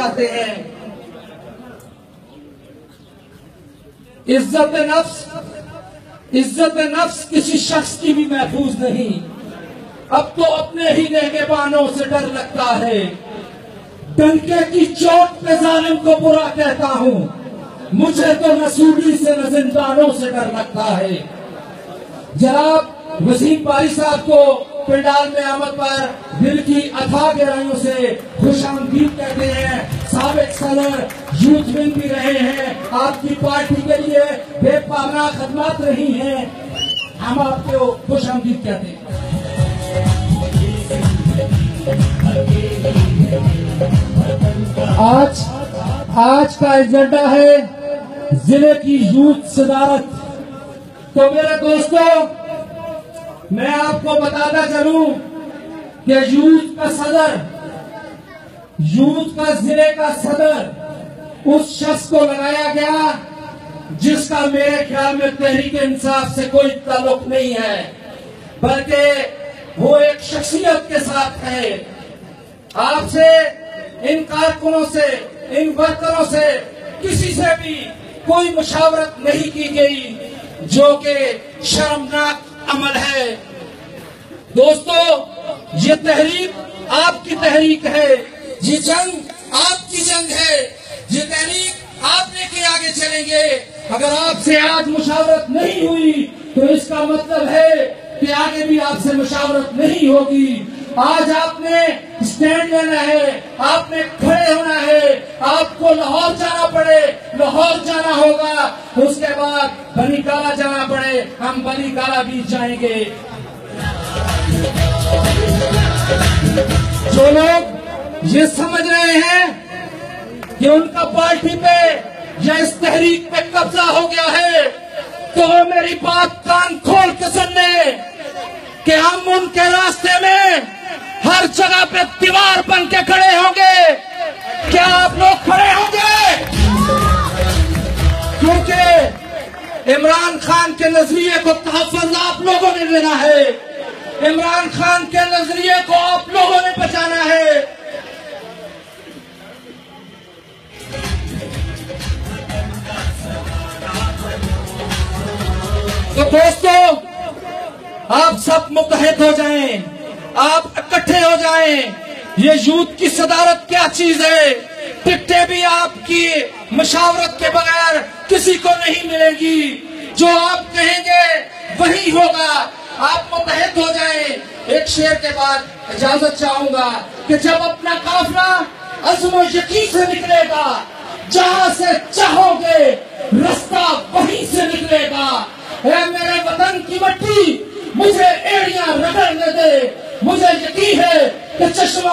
चाहते हैं। इज्जत नफ्स किसी शख्स की भी महफूज नहीं। अब तो अपने ही नेगेबानों से डर लगता है। डंके की चोट पे जालिम को बुरा कहता हूँ, मुझे तो रसूली से न जिंदानों से डर लगता है। जनाब वसीम बारी साहब को पंडाल में आमद पर दिल की अथाह गहराइयों से खुशामदीद कहते हैं। साबिक सदर यूथ विंग भी रहे हैं, आपकी पार्टी के लिए बेपनाह खदमात रही हैं, हम आपको खुशामदीद कहते हैं। आज का एजेंडा है जिले की यूथ सदारत। तो मेरे दोस्तों, मैं आपको बताता चलूं कि यूथ का जिले का सदर उस शख्स को लगाया गया जिसका मेरे ख्याल में तहरीक इंसाफ से कोई ताल्लुक नहीं है, बल्कि वो एक शख्सियत के साथ है। आपसे, इन कारकुनों से, इन वर्करों से, किसी से भी कोई मुशावरत नहीं की गई, जो कि शर्मनाक अमल है। दोस्तों, ये तहरीक आपकी तहरीक है, ये जंग आपकी जंग है, ये तहरीक आप लेके आगे चलेंगे। अगर आपसे आज मुशावरत नहीं हुई तो इसका मतलब है कि आगे भी आपसे मुशावरत नहीं होगी। आज आपने स्टैंड लेना है, आपने खड़े होना है। आपको लाहौर जाना पड़े, लाहौर जाना होगा, उसके बाद बनी काला जाना पड़े, हम बनी काला भी जाएंगे। जो लोग ये समझ रहे हैं कि उनका पार्टी पे या इस तहरीक पे कब्जा हो गया है, तो वो मेरी बात कान खोल के सुन ले कि हम उनके रास्ते में हर जगह पे दीवार बन के खड़े होंगे। क्या आप लोग खड़े होंगे? क्योंकि इमरान खान के नजरिए को तहफ़्फ़ुज़ आप लोगों ने लेना है, इमरान खान के नजरिए को आप लोगों ने बचाना है। तो दोस्तों, आप सब मुत्तहिद हो जाएं, आप इकट्ठे हो जाएं। ये यूथ की सदारत क्या चीज है? टिकटें भी आपकी मशावरत के बगैर किसी को नहीं मिलेगी। जो आप कहेंगे वही होगा। आप मुत्तहिद हो जाएं। एक शेर के बाद इजाजत चाहूंगा कि जब अपना काफिला अज़्म यकीन से निकलेगा, जहां से चाहोगे रास्ता वहीं से निकलेगा। है मेरे वतन की मट्टी, मुझे एड़ियां रगड़ने दे, मुझे यकीन है कि चश्मा